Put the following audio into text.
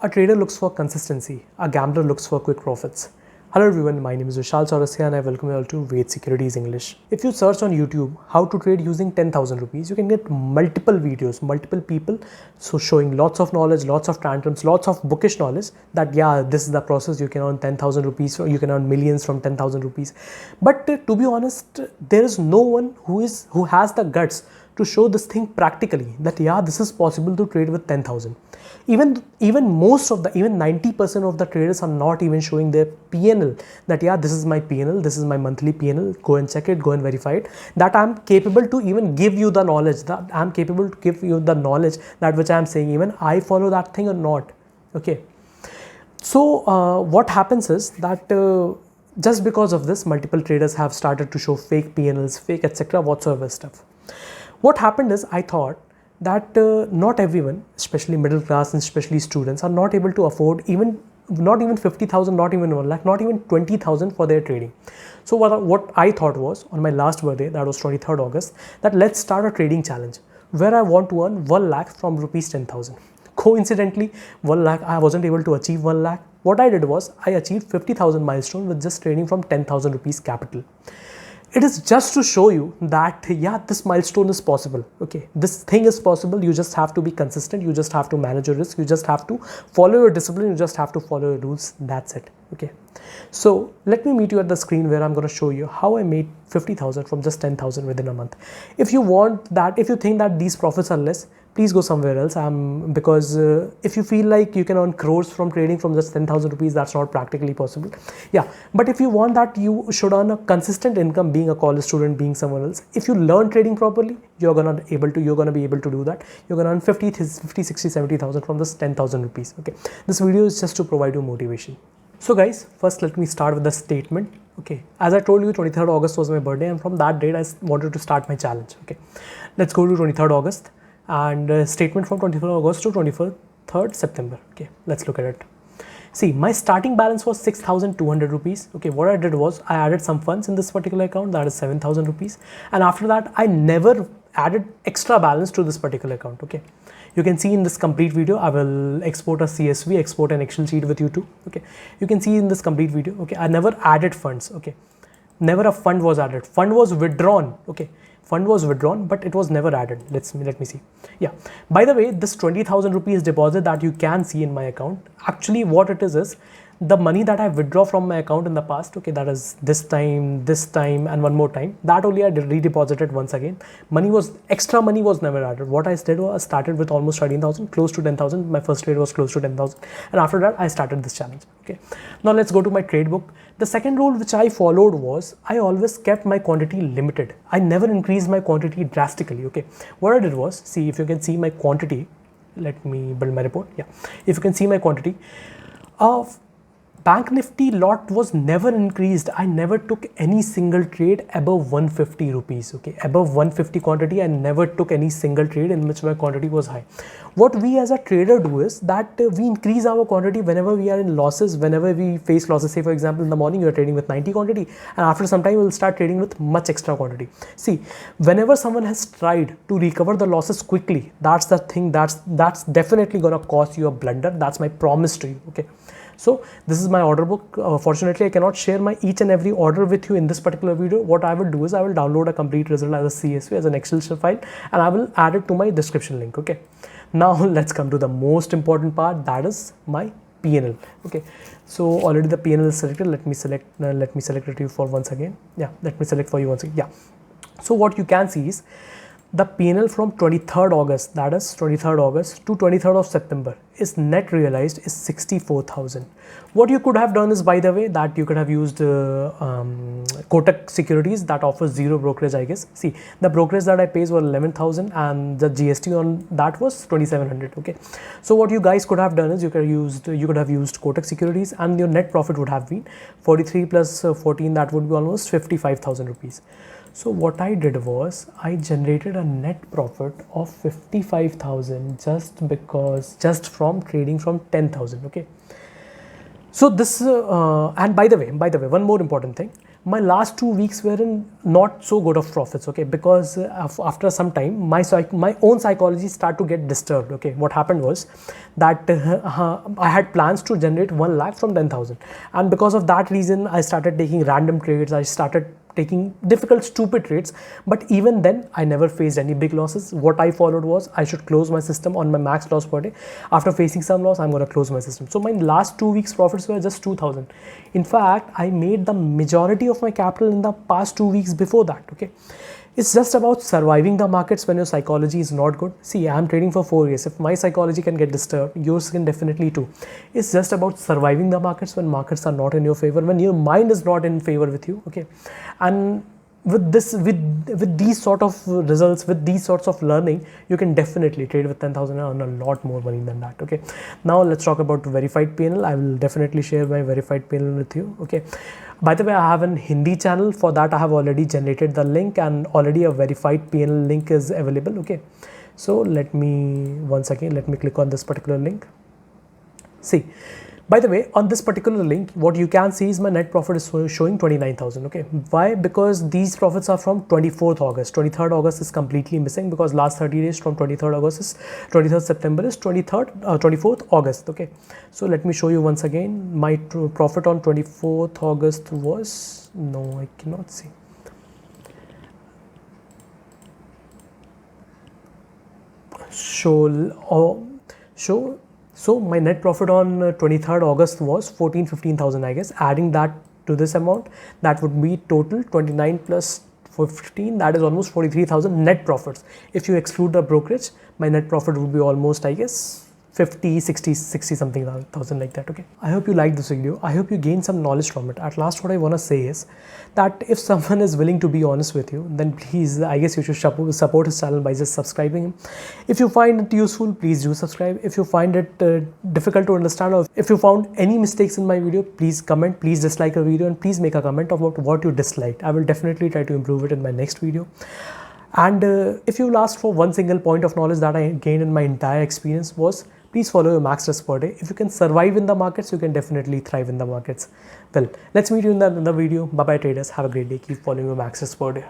A trader looks for consistency, a gambler looks for quick profits. Hello everyone, my name is Vishal Chaurasia and I welcome you all to Ved Securities English. If you search on YouTube how to trade using 10,000 rupees, you can get multiple videos, multiple people showing lots of knowledge, lots of tantrums, lots of bookish knowledge that this is the process, you can earn 10,000 rupees or you can earn millions from 10,000 rupees. But to be honest, there is no one who has the guts to show this thing practically that this is possible to trade with 10,000. Even 90% of the traders are not even showing their PNL that this is my PNL, this is my monthly PNL, go and check it, go and verify it, that I'm capable to even give you the knowledge, that I'm capable to give you the knowledge that which I'm saying, even I follow that thing or not. Okay, so what happens is that just because of this, multiple traders have started to show fake PNLs, fake etc. whatsoever stuff. What happened is, I thought that not everyone, especially middle class and especially students, are not able to afford not even 50,000, not even 1 lakh, not even 20,000 for their trading. So what I thought was, on my last birthday, that was 23rd August, that let's start a trading challenge where I want to earn 1 lakh from rupees 10,000. Coincidentally, 1 lakh, I wasn't able to achieve 1 lakh. What I did was, I achieved 50,000 milestone with just trading from 10,000 rupees capital. It is just to show you that this milestone is possible. Okay, this thing is possible. You just have to be consistent, you just have to manage your risk, you just have to follow your discipline, you just have to follow your rules. That's it. Okay, so let me meet you at the screen where I'm going to show you how I made 50,000 from just 10,000 within a month. If you want that, if you think that these profits are less, please go somewhere else. Because if you feel like you can earn crores from trading from just 10,000 rupees, that's not practically possible. But if you want that, you should earn a consistent income, being a college student, being someone else. If you learn trading properly, you're gonna be able to do that. You're gonna earn 50, 60, 70,000 from this 10,000 rupees. Okay, this video is just to provide you motivation. So guys, first let me start with the statement. Okay, as I told you, 23rd August was my birthday, and from that date I wanted to start my challenge. Okay, let's go to 23rd August. And statement from 23rd August to 23rd September. Okay, let's look at it. See, my starting balance was 6,200 rupees. Okay, what I did was, I added some funds in this particular account, that is 7,000 rupees. And after that, I never added extra balance to this particular account. Okay, you can see in this complete video, I will export a CSV, export an Excel sheet with you too. Okay, you can see in this complete video. Okay, I never added funds. Okay, never a fund was added. Fund was withdrawn. Okay, fund was withdrawn, but it was never added. Let me see. Yeah, by the way, this 20,000 rupees deposit that you can see in my account, actually what it is the money that I withdraw from my account in the past. Okay, that is this time and one more time, that only I redeposited once again. Extra money was never added. What I did was, I started with almost 13,000, close to 10,000. My first trade was close to 10,000, and after that I started this challenge. Okay, now let's go to my trade book. The second rule which I followed was, I always kept my quantity limited. I never increased my quantity drastically. Okay, what I did was, see, if you can see my quantity, let me build my report. Yeah, if you can see my quantity of Bank Nifty lot was never increased. I never took any single trade above 150 rupees. Okay, above 150 quantity, I never took any single trade in which my quantity was high. What we as a trader do is that we increase our quantity whenever we are in losses, whenever we face losses. Say for example, in the morning you are trading with 90 quantity, and after some time you will start trading with much extra quantity. See, whenever someone has tried to recover the losses quickly, that's the thing that's definitely gonna cost you a blunder. That's my promise to you. Okay, so this is my order book. Fortunately, I cannot share my each and every order with you in this particular video. What I will do is, I will download a complete result as a CSV, as an Excel file, and I will add it to my description link. Okay, now let's come to the most important part, that is my PNL. Okay, so already the PNL is selected. Let me select it for you once again. Yeah, let me select for you once again. Yeah, so what you can see is the PNL from 23rd August, that is 23rd August to 23rd of September, is net realized is 64,000. What you could have done is, by the way, that you could have used Kotak Securities that offers zero brokerage, I guess. See, the brokerage that I paid was 11,000 and the GST on that was 2,700. Okay, so what you guys could have done is, you could have used Kotak Securities, and your net profit would have been 43 plus 14, that would be almost 55,000 rupees. So what I did was, I generated a net profit of 55,000 just from trading from 10,000. Okay, so this and by the way, one more important thing, my last 2 weeks were in not so good of profits, okay, because after some time my own psychology started to get disturbed. Okay, what happened was that I had plans to generate 1 lakh from 10,000, and because of that reason I started taking random trades. I started taking difficult stupid trades, but even then I never faced any big losses. What I followed was I should close my system on my max loss per day. After facing some loss, I'm going to close my system. So my last 2 weeks profits were just 2,000. In fact, I made the majority of my capital in the past 2 weeks before that. Okay, it's just about surviving the markets when your psychology is not good. See, I'm trading for 4 years. If my psychology can get disturbed, yours can definitely too. It's just about surviving the markets when markets are not in your favor, when your mind is not in favor with you. Okay, and with these sort of results, with these sorts of learning, you can definitely trade with 10,000 and earn a lot more money than that. Okay, now let's talk about verified PNL. I will definitely share my verified PNL with you. Okay, by the way, I have an Hindi channel. For that I have already generated the link, and already a verified PNL link is available. Okay, so let me click on this particular link. See, by the way, on this particular link, what you can see is my net profit is showing 29,000. Okay, why? Because these profits are from 24th August. 23rd August is completely missing, because last 30 days from 23rd September is 24th August. Okay, so let me show you once again. My profit on 24th August was, no, I cannot see. So my net profit on 23rd August was 15,000, I guess. Adding that to this amount, that would be total 29 plus 15, that is almost 43,000 net profits. If you exclude the brokerage, my net profit would be almost, I guess, 50, 60 something thousand, like that. Okay, I hope you liked this video. I hope you gained some knowledge from it. At last, what I want to say is that if someone is willing to be honest with you, then please, I guess you should support his channel by just subscribing him. If you find it useful, please do subscribe. If you find it difficult to understand, or if you found any mistakes in my video, please comment, please dislike a video, and please make a comment about what you disliked. I will definitely try to improve it in my next video. And if you asked for one single point of knowledge that I gained in my entire experience was, please follow your max risk per day. If you can survive in the markets, you can definitely thrive in the markets. Well, let's meet you in another video. Bye bye traders. Have a great day. Keep following your max risk per day.